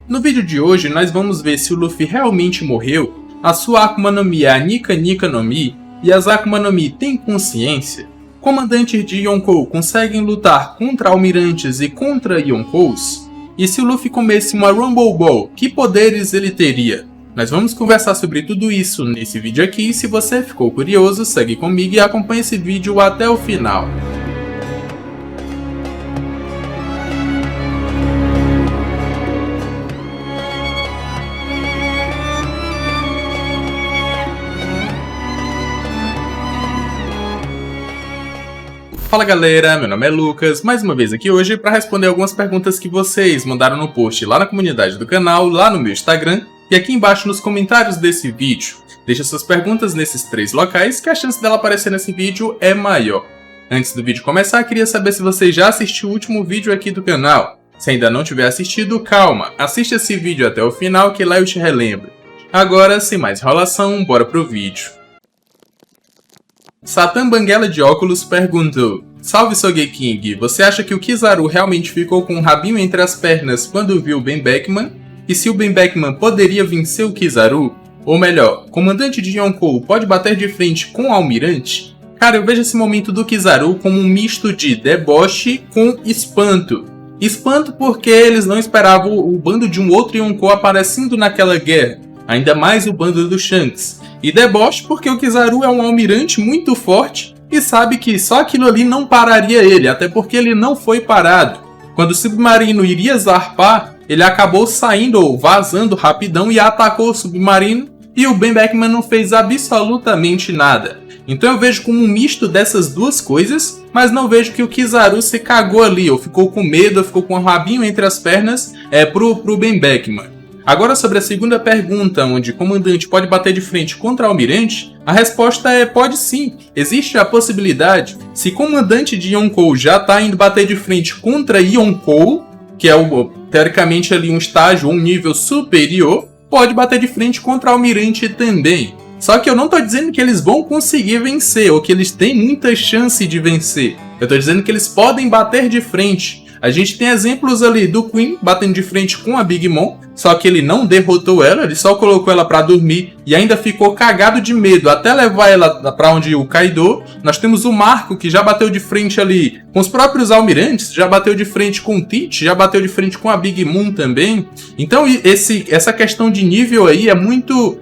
No vídeo de hoje nós vamos ver se o Luffy realmente morreu, a sua Akuma no Mi é a Nika Nika no Mi e as Akuma no Mi têm consciência, comandantes de Yonkou conseguem lutar contra almirantes e contra Yonkous, e se o Luffy comesse uma Rumble Ball, que poderes ele teria? Nós vamos conversar sobre tudo isso nesse vídeo aqui, e se você ficou curioso, segue comigo e acompanhe esse vídeo até o final. Fala galera, meu nome é Lucas, mais uma vez aqui hoje para responder algumas perguntas que vocês mandaram no post lá na comunidade do canal, lá no meu Instagram e aqui embaixo nos comentários desse vídeo. Deixa suas perguntas nesses 3 locais que a chance dela aparecer nesse vídeo é maior. Antes do vídeo começar, queria saber se você já assistiu o último vídeo aqui do canal. Se ainda não tiver assistido, calma, assista esse vídeo até o final que lá eu te relembro. Agora, sem mais enrolação, bora pro vídeo. Satan Banguela de óculos perguntou: Salve Sogeking, você acha que o Kizaru realmente ficou com o rabinho entre as pernas quando viu o Ben Beckman? E se o Ben Beckman poderia vencer o Kizaru? Ou melhor, comandante de Yonkou pode bater de frente com o almirante? Cara, eu vejo esse momento do Kizaru como um misto de deboche com espanto. Espanto porque eles não esperavam o bando de um outro Yonkou aparecendo naquela guerra, ainda mais o bando do Shanks. E deboche porque o Kizaru é um almirante muito forte e sabe que só aquilo ali não pararia ele, até porque ele não foi parado. Quando o submarino iria zarpar, ele acabou saindo ou vazando rapidão e atacou o submarino e o Ben Beckman não fez absolutamente nada. Então eu vejo como um misto dessas duas coisas, mas não vejo que o Kizaru se cagou ali, ou ficou com medo, ou ficou com o rabinho entre as pernas pro Ben Beckman. Agora sobre a segunda pergunta, onde o comandante pode bater de frente contra o almirante, a resposta é pode sim. Existe a possibilidade, se o comandante de Yonkou já está indo bater de frente contra Yonkou, que é teoricamente ali um estágio ou um nível superior, pode bater de frente contra o almirante também. Só que eu não estou dizendo que eles vão conseguir vencer, ou que eles têm muita chance de vencer. Eu estou dizendo que eles podem bater de frente. A gente tem exemplos ali do Queen batendo de frente com a Big Mom, só que ele não derrotou ela, ele só colocou ela pra dormir e ainda ficou cagado de medo até levar ela pra onde o Kaido. Nós temos o Marco, que já bateu de frente ali com os próprios almirantes, já bateu de frente com o Teach, já bateu de frente com a Big Mom também. Então essa questão de nível aí é muito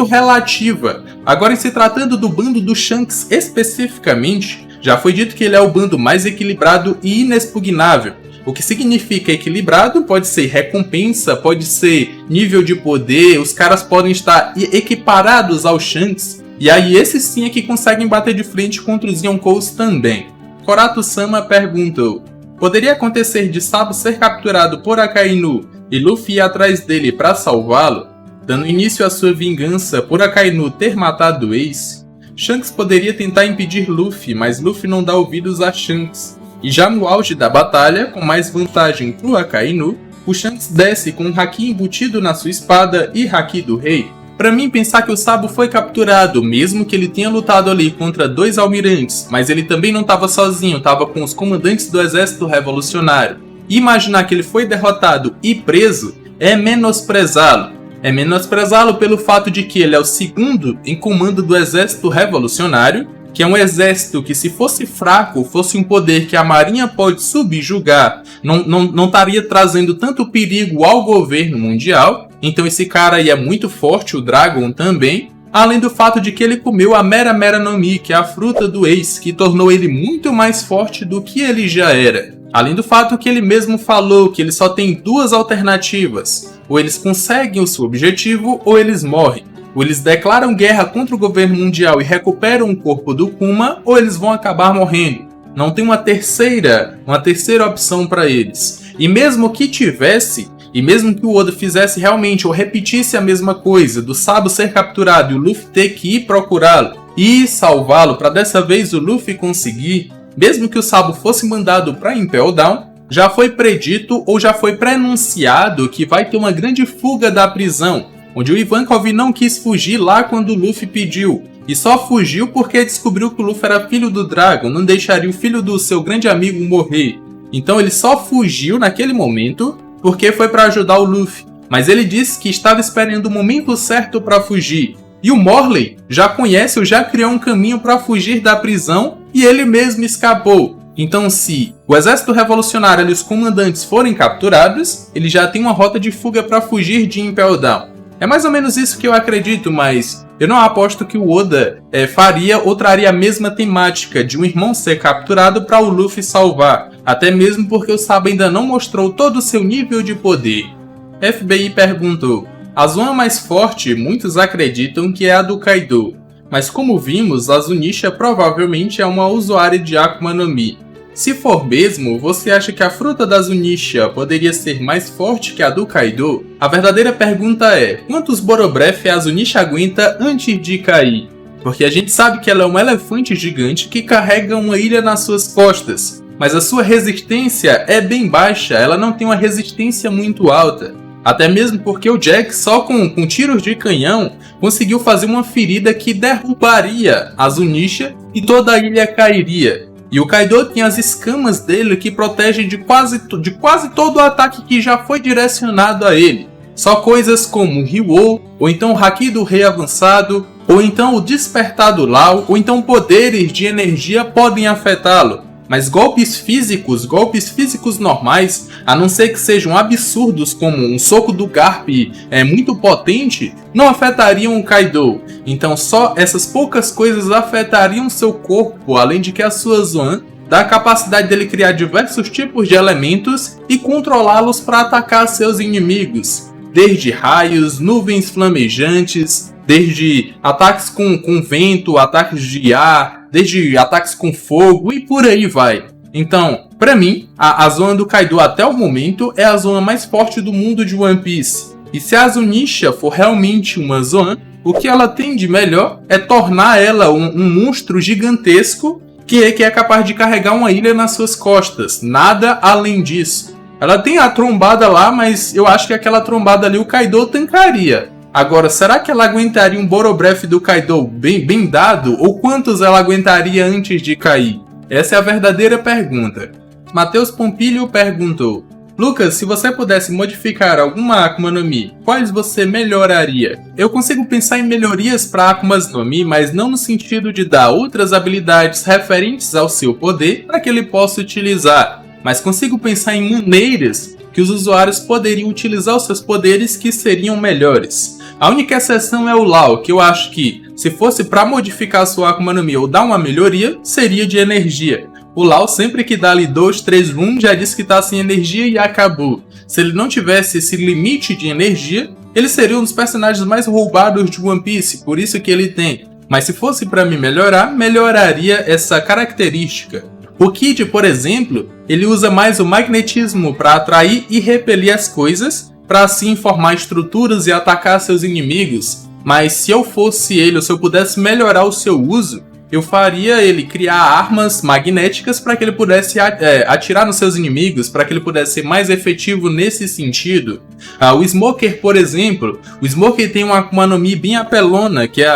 relativa. Agora, em se tratando do bando do Shanks especificamente, já foi dito que ele é o bando mais equilibrado e inexpugnável. O que significa equilibrado pode ser recompensa, pode ser nível de poder, os caras podem estar equiparados ao Shanks, e aí esses sim é que conseguem bater de frente contra os Yonkous também. Korato-sama perguntou: poderia acontecer de Sabo ser capturado por Akainu e Luffy ir atrás dele para salvá-lo, dando início à sua vingança por Akainu ter matado o Ace? Shanks poderia tentar impedir Luffy, mas Luffy não dá ouvidos a Shanks. E já no auge da batalha, com mais vantagem pro Akainu, o Shanks desce com um haki embutido na sua espada e haki do rei. Pra mim, pensar que o Sabo foi capturado, mesmo que ele tenha lutado ali contra 2 almirantes, mas ele também não estava sozinho, estava com os comandantes do exército revolucionário. E imaginar que ele foi derrotado e preso é menosprezá-lo. É menosprezá-lo pelo fato de que ele é o segundo em comando do exército revolucionário, que é um exército que, se fosse fraco, fosse um poder que a marinha pode subjugar, não estaria trazendo tanto perigo ao governo mundial. Então esse cara aí é muito forte, o Dragon também, além do fato de que ele comeu a Mera Mera no Mi, que é a fruta do Ace, que tornou ele muito mais forte do que ele já era. Além do fato que ele mesmo falou que ele só tem 2 alternativas: ou eles conseguem o seu objetivo, ou eles morrem. Ou eles declaram guerra contra o governo mundial e recuperam o corpo do Kuma, ou eles vão acabar morrendo. Não tem uma terceira opção para eles. E mesmo que tivesse, e mesmo que o Oda fizesse realmente ou repetisse a mesma coisa, do Sabo ser capturado e o Luffy ter que ir procurá-lo e salvá-lo para dessa vez o Luffy conseguir, mesmo que o Sabo fosse mandado para Impel Down, já foi predito ou já foi prenunciado que vai ter uma grande fuga da prisão, onde o Ivankov não quis fugir lá quando o Luffy pediu, e só fugiu porque descobriu que o Luffy era filho do Dragon, não deixaria o filho do seu grande amigo morrer. Então ele só fugiu naquele momento porque foi para ajudar o Luffy. mas ele disse que estava esperando o momento certo para fugir. E o Morley já conhece ou já criou um caminho para fugir da prisão e ele mesmo escapou. Então, se o exército revolucionário e os comandantes forem capturados, ele já tem uma rota de fuga para fugir de Impel Down. É mais ou menos isso que eu acredito, mas eu não aposto que o Oda faria ou traria a mesma temática de um irmão ser capturado para o Luffy salvar. Até mesmo porque o Sabo ainda não mostrou todo o seu nível de poder. FBI perguntou: a Zoan mais forte muitos acreditam que é a do Kaido, mas como vimos, a Zunisha provavelmente é uma usuária de Akuma no Mi. Se for mesmo, você acha que a fruta da Zunisha poderia ser mais forte que a do Kaido? A verdadeira pergunta é: quantos Borobreath a Zunisha aguenta antes de cair? Porque a gente sabe que ela é um elefante gigante que carrega uma ilha nas suas costas, mas a sua resistência é bem baixa, ela não tem uma resistência muito alta. Até mesmo porque o Jack, só com tiros de canhão, conseguiu fazer uma ferida que derrubaria a Zunisha e toda a ilha cairia. E o Kaido tem as escamas dele que protegem de quase todo o ataque que já foi direcionado a ele. Só coisas como Ryuou, ou então o Haki do Rei Avançado, ou então o Despertar do Law, ou então poderes de energia podem afetá-lo. Mas golpes físicos normais, a não ser que sejam absurdos como um soco do Garp muito potente, não afetariam o Kaido. Então só essas poucas coisas afetariam seu corpo, além de que a sua Zoan dá a capacidade dele criar diversos tipos de elementos e controlá-los para atacar seus inimigos. Desde raios, nuvens flamejantes, desde ataques com vento, ataques de ar, desde ataques com fogo e por aí vai. Então, pra mim, a Zoan do Kaido até o momento é a Zoan mais forte do mundo de One Piece. E se a Zunisha for realmente uma Zoan, o que ela tem de melhor é tornar ela um monstro gigantesco que é capaz de carregar uma ilha nas suas costas. Nada além disso. Ela tem a trombada lá, mas eu acho que aquela trombada ali o Kaido tancaria. Agora, será que ela aguentaria um Borobreath do Kaido bem dado? Ou quantos ela aguentaria antes de cair? Essa é a verdadeira pergunta. Matheus Pompilho perguntou: Lucas, se você pudesse modificar alguma Akuma no Mi, quais você melhoraria? Eu consigo pensar em melhorias para Akumas no Mi, mas não no sentido de dar outras habilidades referentes ao seu poder para que ele possa utilizar. Mas consigo pensar em maneiras que os usuários poderiam utilizar os seus poderes que seriam melhores. A única exceção é o Law, que eu acho que, se fosse para modificar sua Akuma no Mi ou dar uma melhoria, seria de energia. O Law, sempre que dá ali 2, 3 room, já disse que tá sem energia e acabou. Se ele não tivesse esse limite de energia, ele seria um dos personagens mais roubados de One Piece, por isso que ele tem. Mas se fosse para me melhorar, melhoraria essa característica. O Kid, por exemplo, ele usa mais o magnetismo para atrair e repelir as coisas, para assim formar estruturas e atacar seus inimigos. Mas se eu fosse ele, ou se eu pudesse melhorar o seu uso, eu faria ele criar armas magnéticas para que ele pudesse atirar nos seus inimigos, para que ele pudesse ser mais efetivo nesse sentido. O Smoker, por exemplo, o Smoker tem uma Akuma no Mi bem apelona, que é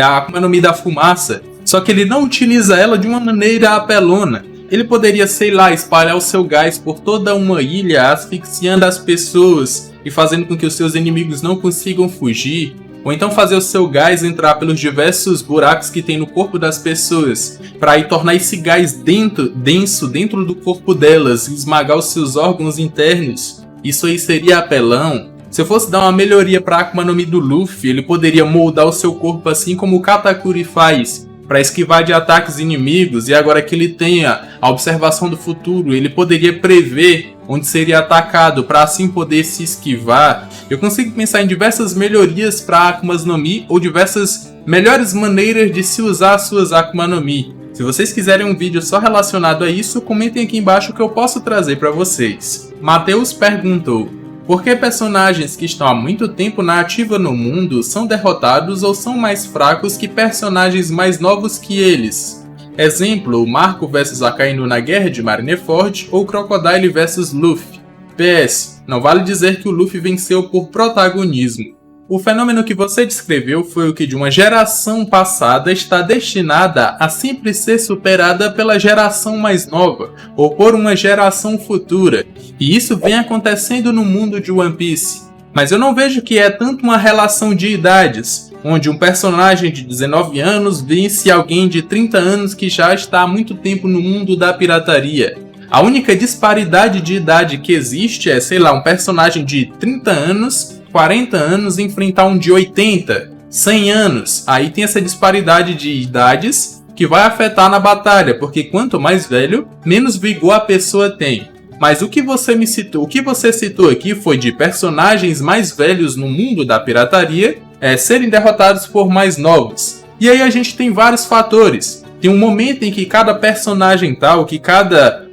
a Akuma no Mi da fumaça, só que ele não utiliza ela de uma maneira apelona. Ele poderia, sei lá, espalhar o seu gás por toda uma ilha, asfixiando as pessoas e fazendo com que os seus inimigos não consigam fugir. Ou então fazer o seu gás entrar pelos diversos buracos que tem no corpo das pessoas, para aí tornar esse gás denso dentro do corpo delas e esmagar os seus órgãos internos. Isso aí seria apelão. Se eu fosse dar uma melhoria para a Akuma no Mi do Luffy, ele poderia moldar o seu corpo assim como o Katakuri faz, para esquivar de ataques inimigos, e agora que ele tenha a observação do futuro, ele poderia prever onde seria atacado, para assim poder se esquivar. Eu consigo pensar em diversas melhorias para Akumas no Mi, ou diversas melhores maneiras de se usar as suas Akuma no Mi. Se vocês quiserem um vídeo só relacionado a isso, comentem aqui embaixo que eu posso trazer para vocês. Matheus perguntou: por que personagens que estão há muito tempo na ativa no mundo são derrotados ou são mais fracos que personagens mais novos que eles? Exemplo, Marco vs Akainu na Guerra de Marineford ou Crocodile vs Luffy. PS, não vale dizer que o Luffy venceu por protagonismo. O fenômeno que você descreveu foi o que de uma geração passada está destinada a sempre ser superada pela geração mais nova, ou por uma geração futura, e isso vem acontecendo no mundo de One Piece. Mas eu não vejo que é tanto uma relação de idades, onde um personagem de 19 anos vence alguém de 30 anos que já está há muito tempo no mundo da pirataria. A única disparidade de idade que existe é, sei lá, um personagem de 30 anos, 40 anos enfrentar um de 80, 100 anos. Aí tem essa disparidade de idades que vai afetar na batalha, porque quanto mais velho, menos vigor a pessoa tem. Mas o que você citou aqui foi de personagens mais velhos no mundo da pirataria serem derrotados por mais novos. E aí a gente tem vários fatores. Tem um momento em que cada personagem tal, que cada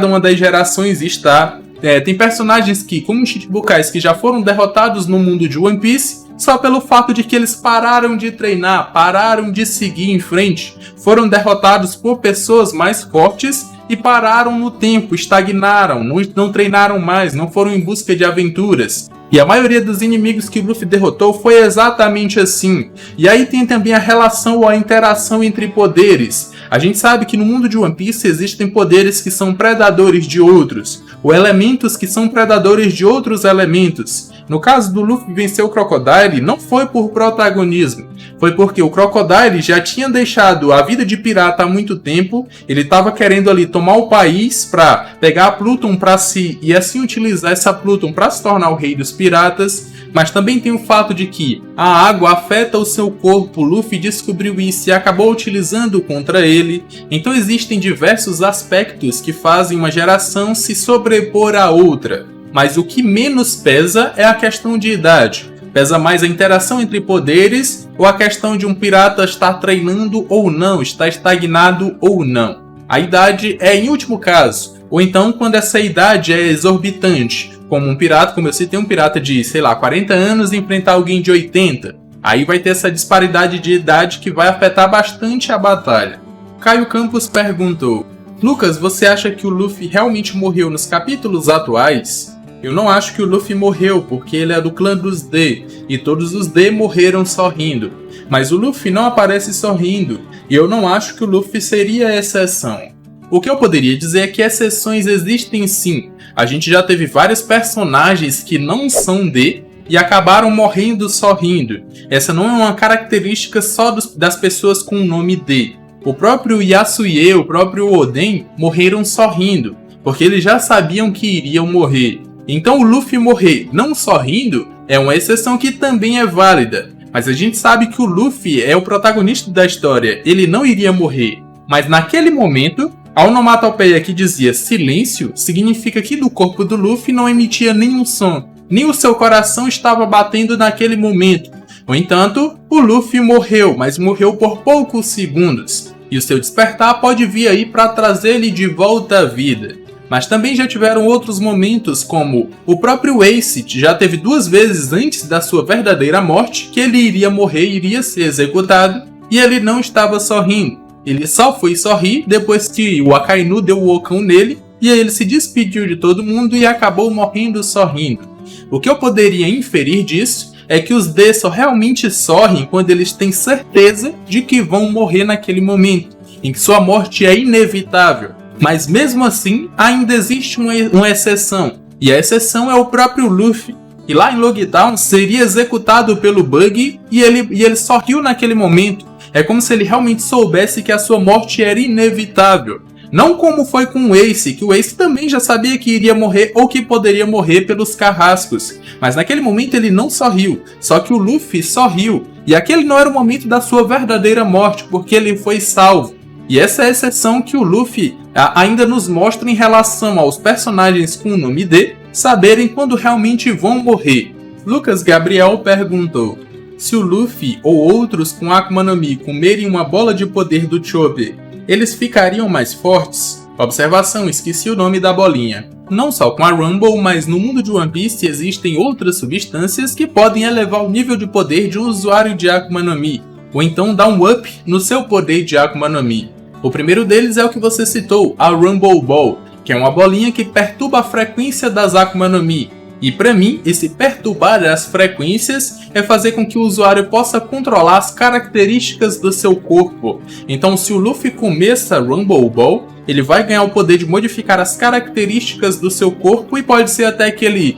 uma das gerações está. Tem personagens que, como os Chichibukais, que já foram derrotados no mundo de One Piece, só pelo fato de que eles pararam de treinar, pararam de seguir em frente, foram derrotados por pessoas mais fortes e pararam no tempo, estagnaram, não treinaram mais, não foram em busca de aventuras. E a maioria dos inimigos que o Luffy derrotou foi exatamente assim. E aí tem também a relação ou a interação entre poderes. A gente sabe que no mundo de One Piece existem poderes que são predadores de outros, ou elementos que são predadores de outros elementos. No caso do Luffy vencer o Crocodile, não foi por protagonismo, foi porque o Crocodile já tinha deixado a vida de pirata há muito tempo, ele estava querendo ali tomar o país para pegar a Pluton para si e assim utilizar essa Pluton para se tornar o rei dos piratas, mas também tem o fato de que a água afeta o seu corpo, Luffy descobriu isso e acabou utilizando contra ele, então existem diversos aspectos que fazem uma geração se sobrepor à outra. Mas o que menos pesa é a questão de idade. Pesa mais a interação entre poderes ou a questão de um pirata estar treinando ou não, estar estagnado ou não. A idade é em último caso, ou então quando essa idade é exorbitante, como um pirata, como eu citei, um pirata de, 40 anos enfrentar alguém de 80. Aí vai ter essa disparidade de idade que vai afetar bastante a batalha. Caio Campos perguntou: Lucas, você acha que o Luffy realmente morreu nos capítulos atuais? Eu não acho que o Luffy morreu, porque ele é do clã dos D, e todos os D morreram sorrindo. Mas o Luffy não aparece sorrindo, e eu não acho que o Luffy seria exceção. O que eu poderia dizer é que exceções existem sim. A gente já teve vários personagens que não são D, e acabaram morrendo sorrindo. Essa não é uma característica só das pessoas com o nome D. O próprio Yasuie, o próprio Oden morreram sorrindo, porque eles já sabiam que iriam morrer. Então o Luffy morrer não sorrindo é uma exceção que também é válida. Mas a gente sabe que o Luffy é o protagonista da história, ele não iria morrer. Mas naquele momento, a onomatopeia que dizia silêncio significa que do corpo do Luffy não emitia nenhum som, nem o seu coração estava batendo naquele momento. No entanto, o Luffy morreu, mas morreu por poucos segundos. E o seu despertar pode vir aí para trazer-lhe de volta à vida. Mas também já tiveram outros momentos, como o próprio Ace já teve 2 vezes antes da sua verdadeira morte que ele iria morrer e iria ser executado, e ele não estava sorrindo. Ele só foi sorrir depois que o Akainu deu o ocão nele, e aí ele se despediu de todo mundo e acabou morrendo sorrindo. O que eu poderia inferir disso é que os D só realmente sorrem quando eles têm certeza de que vão morrer naquele momento, em que sua morte é inevitável. Mas mesmo assim, ainda existe uma exceção. E a exceção é o próprio Luffy. E lá em Logtown seria executado pelo Bug e ele sorriu naquele momento. É como se ele realmente soubesse que a sua morte era inevitável. Não como foi com o Ace, que o Ace também já sabia que iria morrer ou que poderia morrer pelos carrascos. Mas naquele momento ele não sorriu, só que o Luffy sorriu. E aquele não era o momento da sua verdadeira morte, porque ele foi salvo. E essa é a exceção que o Luffy ainda nos mostra em relação aos personagens com o nome D saberem quando realmente vão morrer. Lucas Gabriel perguntou: se o Luffy ou outros com Akuma no Mi comerem uma bola de poder do Chopper, eles ficariam mais fortes? Observação, esqueci o nome da bolinha. Não só com a Rumble, mas no mundo de One Piece existem outras substâncias que podem elevar o nível de poder de um usuário de Akuma no Mi, ou então dar um up no seu poder de Akuma no Mi. O primeiro deles é o que você citou, a Rumble Ball, que é uma bolinha que perturba a frequência das Akuma no Mi. E para mim, esse perturbar as frequências é fazer com que o usuário possa controlar as características do seu corpo. Então, se o Luffy começa Rumble Ball, ele vai ganhar o poder de modificar as características do seu corpo e pode ser até que ele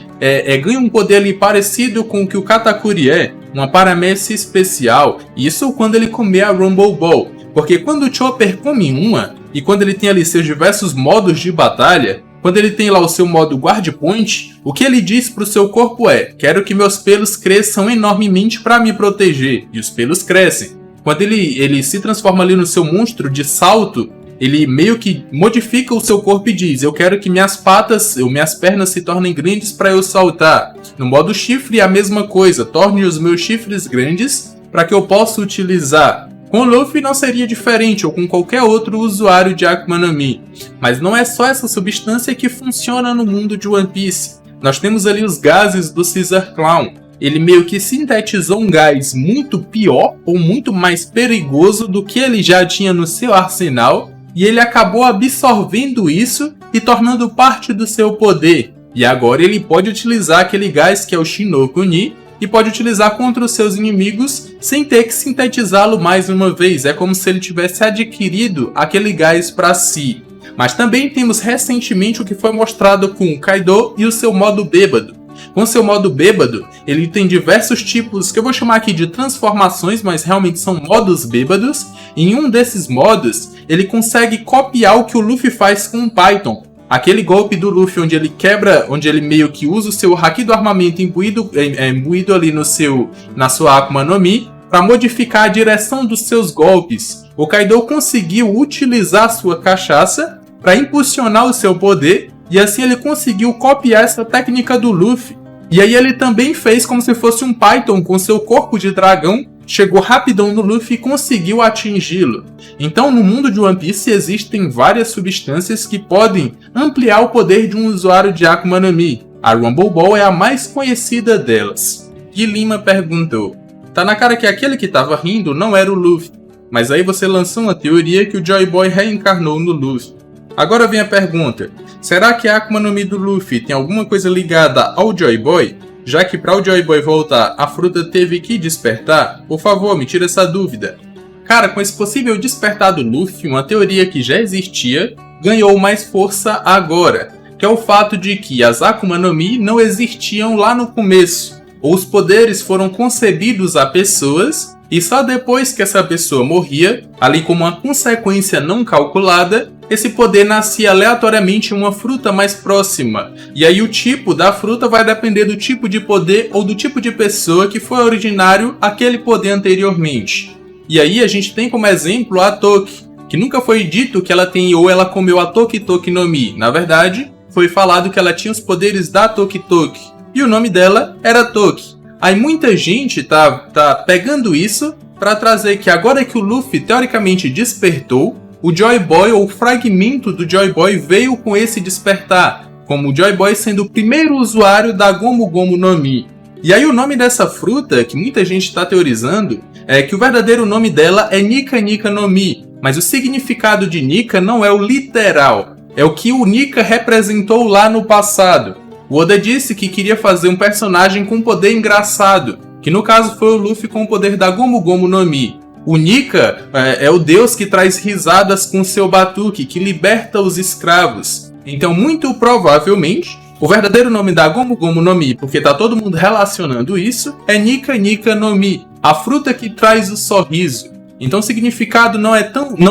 ganhe um poder ali parecido com o que o Katakuri é, uma paramécia especial. Isso quando ele comer a Rumble Ball. Porque quando o Chopper come uma, e quando ele tem ali seus diversos modos de batalha, quando ele tem lá o seu modo Guard Point, o que ele diz pro seu corpo é: quero que meus pelos cresçam enormemente para me proteger. E os pelos crescem. Quando ele se transforma ali no seu monstro de salto, ele meio que modifica o seu corpo e diz: eu quero que minhas patas ou minhas pernas se tornem grandes para eu saltar. No modo chifre, a mesma coisa: torne os meus chifres grandes para que eu possa utilizar. Com o Luffy não seria diferente, ou com qualquer outro usuário de Akuma no Mi. Mas não é só essa substância que funciona no mundo de One Piece. Nós temos ali os gases do Caesar Clown. Ele meio que sintetizou um gás muito pior, ou muito mais perigoso do que ele já tinha no seu arsenal, e ele acabou absorvendo isso e tornando parte do seu poder. E agora ele pode utilizar aquele gás que é o Shinokuni, e pode utilizar contra os seus inimigos sem ter que sintetizá-lo mais uma vez. É como se ele tivesse adquirido aquele gás para si. Mas também temos recentemente o que foi mostrado com o Kaido e o seu modo bêbado. Com seu modo bêbado, ele tem diversos tipos, que eu vou chamar aqui de transformações, mas realmente são modos bêbados. E em um desses modos, ele consegue copiar o que o Luffy faz com o Python. Aquele golpe do Luffy onde ele quebra, onde ele meio que usa o seu Haki do armamento imbuído ali na sua Akuma no Mi para modificar a direção dos seus golpes. O Kaido conseguiu utilizar sua cachaça para impulsionar o seu poder e assim ele conseguiu copiar essa técnica do Luffy. E aí ele também fez como se fosse um Python com seu corpo de dragão, chegou rapidão no Luffy e conseguiu atingi-lo. Então no mundo de One Piece existem várias substâncias que podem ampliar o poder de um usuário de Akuma no Mi. A Rumble Ball é a mais conhecida delas. Gui Lima perguntou: tá na cara que aquele que tava rindo não era o Luffy, mas aí você lançou uma teoria que o Joy Boy reencarnou no Luffy. Agora vem a pergunta: será que a Akuma no Mi do Luffy tem alguma coisa ligada ao Joy Boy? Já que para o Joy Boy voltar, a fruta teve que despertar? Por favor, me tira essa dúvida. Cara, com esse possível despertar do Luffy, uma teoria que já existia ganhou mais força agora, que é o fato de que as Akuma no Mi não existiam lá no começo. Os poderes foram concebidos a pessoas e só depois que essa pessoa morria, ali como uma consequência não calculada, esse poder nascia aleatoriamente em uma fruta mais próxima. E aí o tipo da fruta vai depender do tipo de poder ou do tipo de pessoa que foi originário aquele poder anteriormente. E aí a gente tem como exemplo a Toki, que nunca foi dito que ela tem ou ela comeu a Toki Toki no Mi. Na verdade, foi falado que ela tinha os poderes da Toki Toki. E o nome dela era Toki. Aí muita gente tá pegando isso para trazer que agora que o Luffy teoricamente despertou, o Joy Boy ou o fragmento do Joy Boy veio com esse despertar, como o Joy Boy sendo o primeiro usuário da Gomu Gomu no Mi. E aí o nome dessa fruta, que muita gente está teorizando, é que o verdadeiro nome dela é Nika Nika no Mi, mas o significado de Nika não é o literal, é o que o Nika representou lá no passado. O Oda disse que queria fazer um personagem com poder engraçado, que no caso foi o Luffy com o poder da Gomu Gomu no Mi. O Nika é o deus que traz risadas com seu batuque, que liberta os escravos. Então, muito provavelmente, o verdadeiro nome da Gomu Gomu no Mi, porque tá todo mundo relacionando isso, é Nika Nika no Mi, a fruta que traz o sorriso. Então o significado não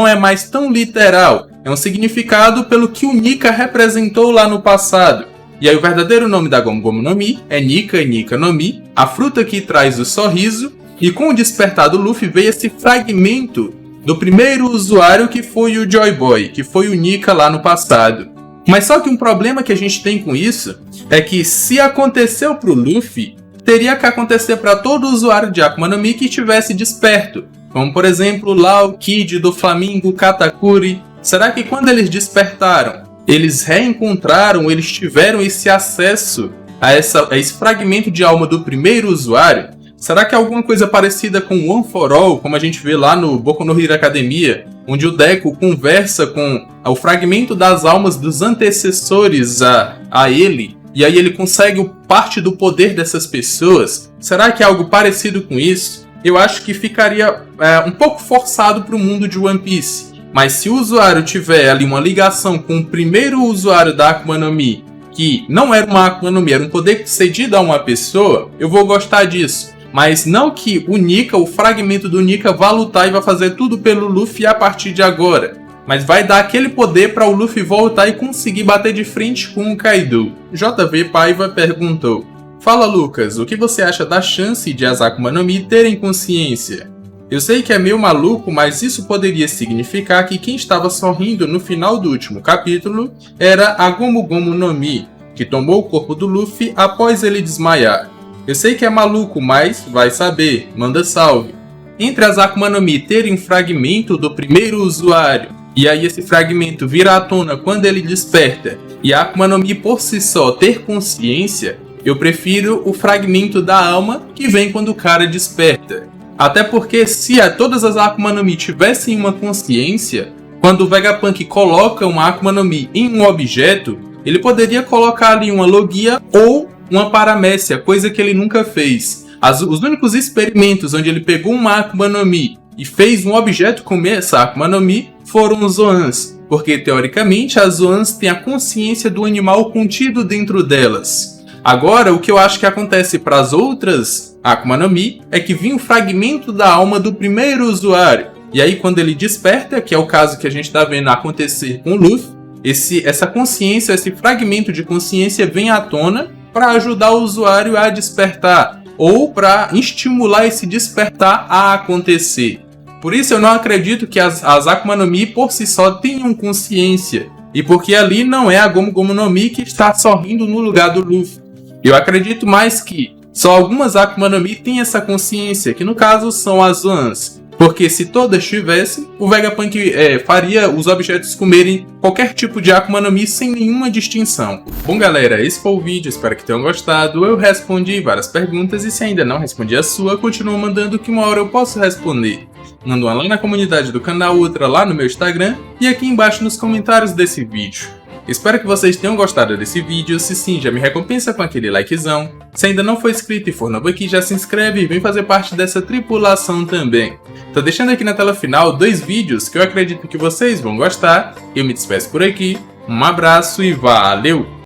é mais tão literal, é um significado pelo que o Nika representou lá no passado. E aí o verdadeiro nome da Gomu Gomu no Mi é Nika Nika no Mi, a fruta que traz o sorriso. E com o despertar do Luffy veio esse fragmento do primeiro usuário que foi o Joy Boy, que foi o Nika lá no passado. Mas só que um problema que a gente tem com isso é que se aconteceu pro Luffy, teria que acontecer para todo usuário de Akuma no Mi que estivesse desperto. Como por exemplo lá o Kid do Flamingo, Katakuri. Será que quando eles despertaram, eles reencontraram, eles tiveram esse acesso a esse fragmento de alma do primeiro usuário? Será que é alguma coisa parecida com One for All, como a gente vê lá no Boku no Hero Academia, onde o Deku conversa com o fragmento das almas dos antecessores a ele, e aí ele consegue parte do poder dessas pessoas. Será que é algo parecido com isso? Eu acho que ficaria um pouco forçado para o mundo de One Piece. Mas se o usuário tiver ali uma ligação com o primeiro usuário da Akuma no Mi, que não era uma Akuma no Mi, era um poder cedido a uma pessoa, eu vou gostar disso. Mas não que o Nika, o fragmento do Nika, vá lutar e vai fazer tudo pelo Luffy a partir de agora. Mas vai dar aquele poder para o Luffy voltar e conseguir bater de frente com o Kaido. JV Paiva perguntou: fala Lucas, o que você acha da chance de as Akuma no Mi terem consciência? Eu sei que é meio maluco, mas isso poderia significar que quem estava sorrindo no final do último capítulo era a Gomu Gomu no Mi, que tomou o corpo do Luffy após ele desmaiar. Eu sei que é maluco, mas vai saber, manda salve. Entre as Akuma no Mi terem um fragmento do primeiro usuário, e aí esse fragmento vira à tona quando ele desperta, e a Akuma no Mi por si só ter consciência, eu prefiro o fragmento da alma que vem quando o cara desperta. Até porque se todas as Akuma no Mi tivessem uma consciência, quando o Vegapunk coloca uma Akuma no Mi em um objeto, ele poderia colocar ali uma Logia ou uma Paramécia, coisa que ele nunca fez. Os únicos experimentos onde ele pegou uma Akuma no Mi e fez um objeto com essa Akuma no Mi foram os Zoans, porque teoricamente as Zoans têm a consciência do animal contido dentro delas. Agora, o que eu acho que acontece para as outras Akuma no Mi é que vinha um fragmento da alma do primeiro usuário, e aí quando ele desperta, que é o caso que a gente está vendo acontecer com o Luffy, essa consciência, esse fragmento de consciência vem à tona para ajudar o usuário a despertar, ou para estimular esse despertar a acontecer. Por isso eu não acredito que as Akuma no Mi por si só tenham consciência, e porque ali não é a Gomu Gomu no Mi que está sorrindo no lugar do Luffy. Eu acredito mais que só algumas Akuma no Mi têm essa consciência, que no caso são as Zoans. Porque se todas tivessem, o Vegapunk faria os objetos comerem qualquer tipo de Akuma no Mi sem nenhuma distinção. Bom galera, esse foi o vídeo, espero que tenham gostado. Eu respondi várias perguntas e se ainda não respondi a sua, continua mandando que uma hora eu posso responder. Manda uma lá na comunidade do canal, outra lá no meu Instagram e aqui embaixo nos comentários desse vídeo. Espero que vocês tenham gostado desse vídeo, se sim, já me recompensa com aquele likezão. Se ainda não for inscrito e for novo aqui, já se inscreve e vem fazer parte dessa tripulação também. Tô deixando aqui na tela final 2 vídeos que eu acredito que vocês vão gostar. Eu me despeço por aqui, um abraço e valeu!